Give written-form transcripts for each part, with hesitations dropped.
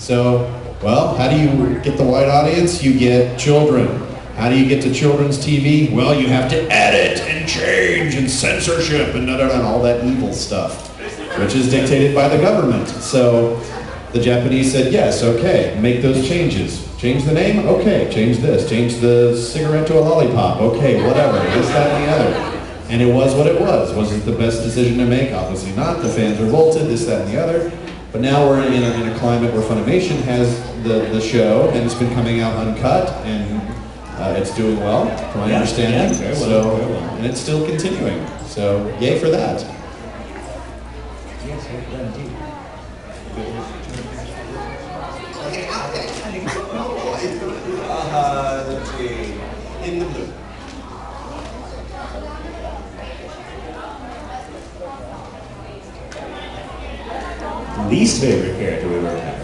So, well, how do you get the white audience? You get children. How do you get to children's TV? Well, you have to edit and change and censorship and all that evil stuff, which is dictated by the government. So the Japanese said, yes, okay, make those changes. Change the name? Okay, change this. Change the cigarette to a lollipop. Okay, whatever, this, that, and the other. And it was what it was. Was it the best decision to make? Obviously not. The fans revolted, this, that, and the other. But now we're in a climate where Funimation has the show, and it's been coming out uncut, and it's doing well, from my understanding. Very well, So, very well. and it's still continuing. So, yay for that. Yes, very good indeed. Let's see. In the blue. Least favorite character we've ever had.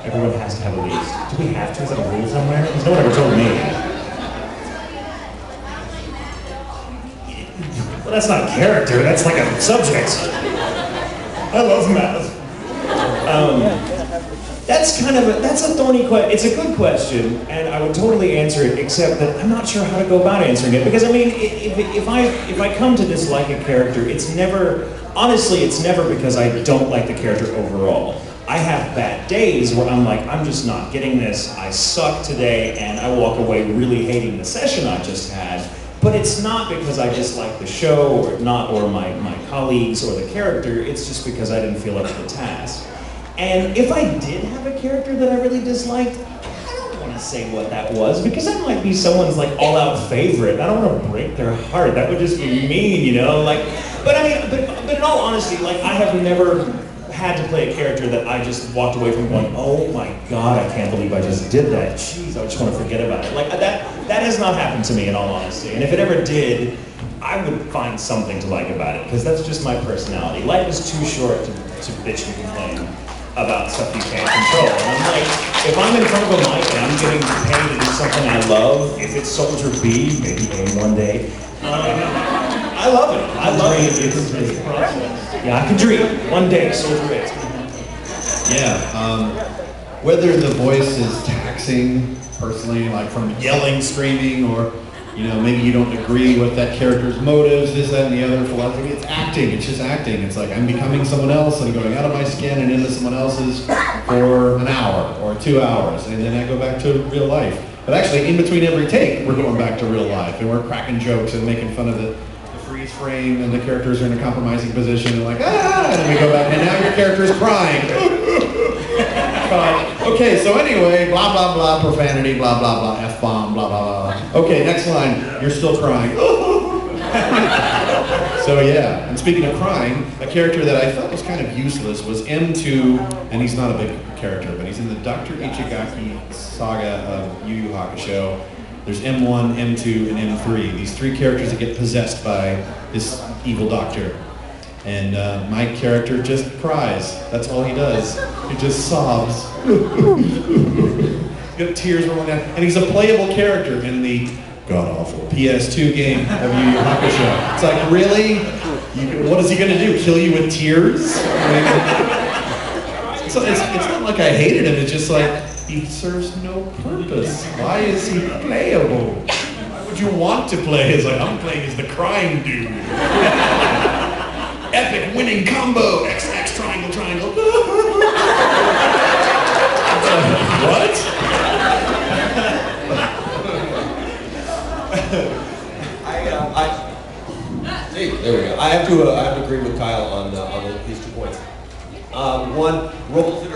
Everyone has to have a least. Do we have to? Is that a rule somewhere? Because no one ever told me. Well, that's not a character. That's like a subject. I love math. That's a thorny question. It's a good question, and I would totally answer it, except that I'm not sure how to go about answering it. Because I mean, if I come to dislike a character, it's never because I don't like the character overall. I have bad days where I'm like, I'm just not getting this, I suck today, and I walk away really hating the session I just had. But it's not because I dislike the show or my colleagues or the character, it's just because I didn't feel up to the task. And if I did have a character that I really disliked, I don't want to say what that was, because that might be someone's like all-out favorite. I don't want to break their heart. That would just be mean, you know? Like, but I mean, but in all honesty, like I have never had to play a character that I just walked away from going, oh my God, I can't believe I just did that. Jeez, I just want to forget about it. Like that has not happened to me in all honesty. And if it ever did, I would find something to like about it, because that's just my personality. Life is too short to bitch and complain about stuff you can't control. And I'm like, if I'm in front of a mic and I'm getting paid to do something I love, if it's Soldier B, maybe A one day, I love it. I love it. It's a process. Yeah, I can dream. One day, Soldier A. Yeah, whether the voice is taxing personally, like from yelling, screaming, or maybe you don't agree with that character's motives, this, that, and the other philosophy. It's acting. It's just acting. It's like I'm becoming someone else and going out of my skin and into someone else's for an hour or 2 hours, and then I go back to real life. But actually, in between every take, we're going back to real life, and we're cracking jokes and making fun of the freeze frame, and the characters are in a compromising position, and like, and then we go back, and now your character is crying. Okay, so anyway, blah, blah, blah, profanity, blah, blah, blah, F-bomb, blah, blah, blah. Okay, next line, you're still crying. So yeah, and speaking of crying, a character that I thought was kind of useless was M2, and he's not a big character, but he's in the Dr. Ichigaki saga of Yu Yu Hakusho. There's M1, M2, and M3, these three characters that get possessed by this evil doctor. And my character just cries. That's all he does. He just sobs. He's got tears rolling down. And he's a playable character in the god-awful PS2 game of Yu Yu Hakusho. It's like, really? What is he going to do? Kill you with tears? It's not like I hated him. It's just like, he serves no purpose. Why is he playable? Why would you want to play as I'm playing as the crying dude? Epic winning combo, XX triangle triangle. What? There we go. I have to agree with Kyle on these 2 points. One, roles that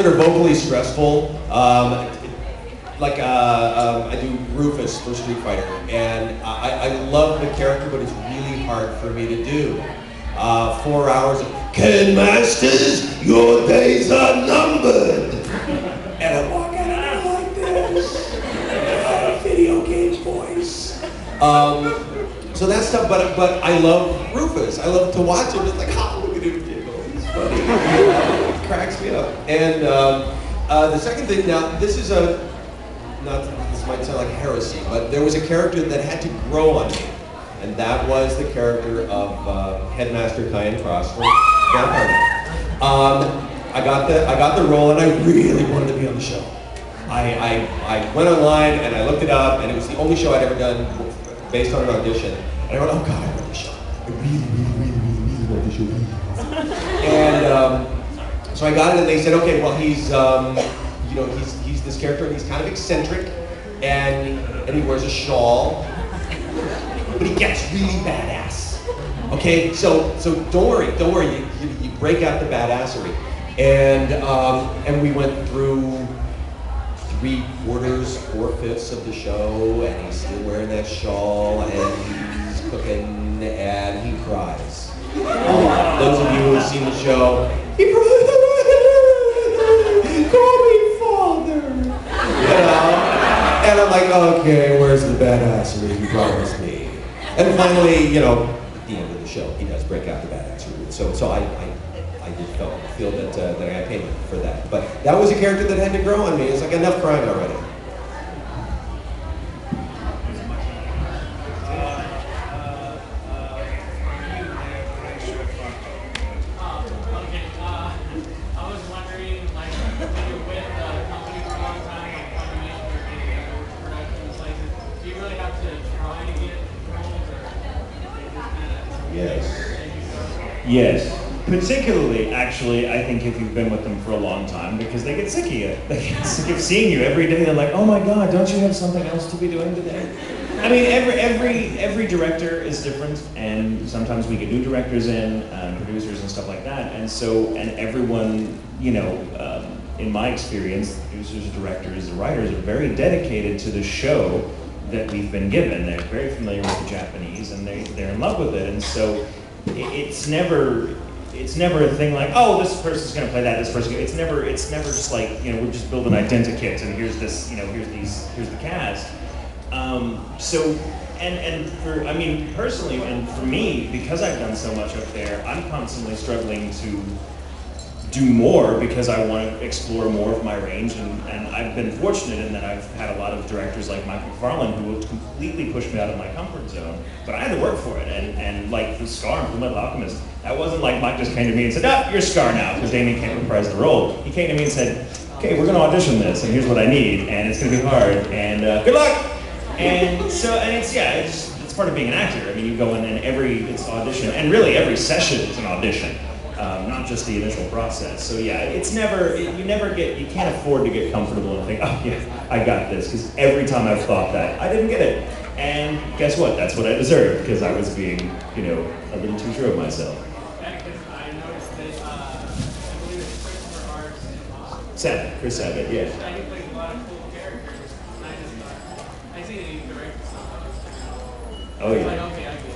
are vocally stressful. I do Rufus for Street Fighter, and I love the character, but it's really hard for me to do. 4 hours of, Ken Masters, your days are numbered. And I'm walking out like this. Video game voice. So that's stuff, but I love Rufus. I love to watch him. It's like, oh, look at him giggle. He's funny. It cracks me up. And the second thing, now, this might sound like heresy, but there was a character that had to grow on me. and that was the character of Headmaster Kyan Cross from Vampire Knight. I got the role, and I really wanted to be on the show. I went online and I looked it up, and it was the only show I'd ever done based on an audition. And I went, oh God, I want the show. I really want the show. And so I got it, and they said, okay, well, he's he's this character, and he's kind of eccentric, and he wears a shawl, but he gets really badass. Okay, so don't worry, you break out the badassery, and we went through 3/4, 4/5 of the show, and he's still wearing that shawl, and he's cooking, and he cries. Those of you who have seen the show, he cries, call me father, and I'm like, okay, where's the badassery you promised me? And finally, at the end of the show, he does break out the badassery. So I did feel that I got payment for that. But that was a character that had to grow on me. It's like enough crying already. I was wondering, like, when you're with a company for a long time, like coming up or any other productions, like, do you really have to try to get roles, or they just kind of... Yes. Yes. Particularly, actually, I think if you've been with them for a long time, because they get sick of you. They get sick of seeing you every day. They're like, oh my God, don't you have something else to be doing today? I mean, every director is different, and sometimes we get new directors in, producers and stuff like that, and everyone, in my experience, the producers, the directors, the writers are very dedicated to the show that we've been given. They're very familiar with the Japanese, and they're in love with it, and so it's never a thing like, oh, this person's going to play that, this person. It's never just like, we're just building identikit, and here's this, here's the cast. Personally, and for me, because I've done so much up there, I'm constantly struggling to do more because I want to explore more of my range, and I've been fortunate in that I've had a lot of directors like Mike McFarlane who have completely pushed me out of my comfort zone, but I had to work for it, and like the Scar and Fullmetal Alchemist, that wasn't like Mike just came to me and said, you're Scar now, because Damien can't reprise the role. He came to me and said, okay, we're going to audition this, and here's what I need, and it's going to be hard, and good luck! And so, it's part of being an actor. I mean, you go in and it's audition, and really every session is an audition. Not just the initial process. So yeah, you can't afford to get comfortable and think, oh yeah, I got this, because every time I've thought that, I didn't get it. And guess what? That's what I deserved, because I was being, a little too sure of myself. Yeah, because I noticed that, I believe it's Christopher Arts and Sabat, Chris Sabat, yeah. he plays a lot of cool characters, and I just thought, I see that he directed something. Oh yeah. Like, okay, I get it.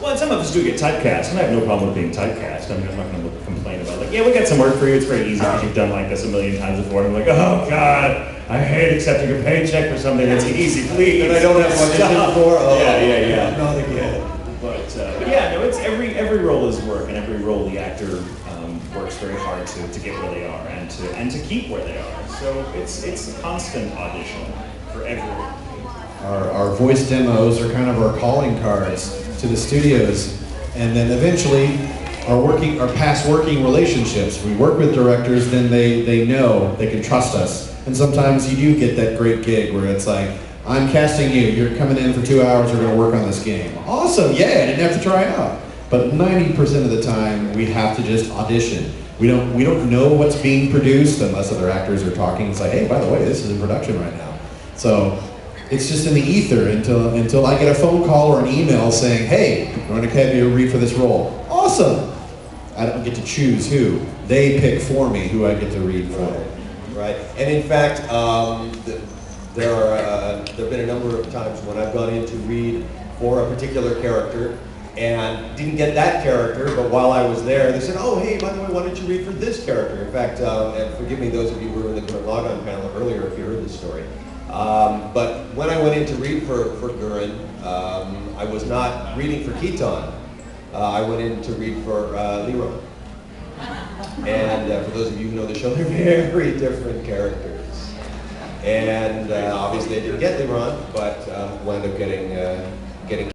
Well, and some of us do get typecast, and I have no problem with being typecast. I mean, I'm not going to complain about like, yeah, we got some work for you. It's very easy because you've done like this a million times before. And I'm like, oh God, I hate accepting a paycheck for something that's easy, please. And I don't have audition for. Oh, yeah. Not again. But yeah, no, it's every role is work, and every role the actor works very hard to get where they are and to keep where they are. So it's a constant audition for everyone. Our voice demos are kind of our calling cards to the studios, and then eventually our past working relationships. We work with directors, then they know they can trust us, and sometimes you do get that great gig where it's like, I'm casting you, you're coming in for 2 hours, we're going to work on this game. Awesome, yeah, I didn't have to try out. But 90% of the time we have to just audition. We don't know what's being produced unless other actors are talking. It's like, hey, by the way, this is in production right now. So it's just in the ether until I get a phone call or an email saying, hey, we're going to have you read for this role. Awesome. I don't get to choose who. They pick for me who I get to read for. Right. And in fact, there have been a number of times when I've gone in to read for a particular character and didn't get that character, but while I was there, they said, oh, hey, by the way, why don't you read for this character? In fact, and forgive me, those of you who were in the Gurren Lagann panel earlier if you heard this story. But when I went in to read for Gurren, I was not reading for Keaton. I went in to read for Leroy. And for those of you who know the show, they're very different characters. And obviously I didn't get LeBron, but wound up getting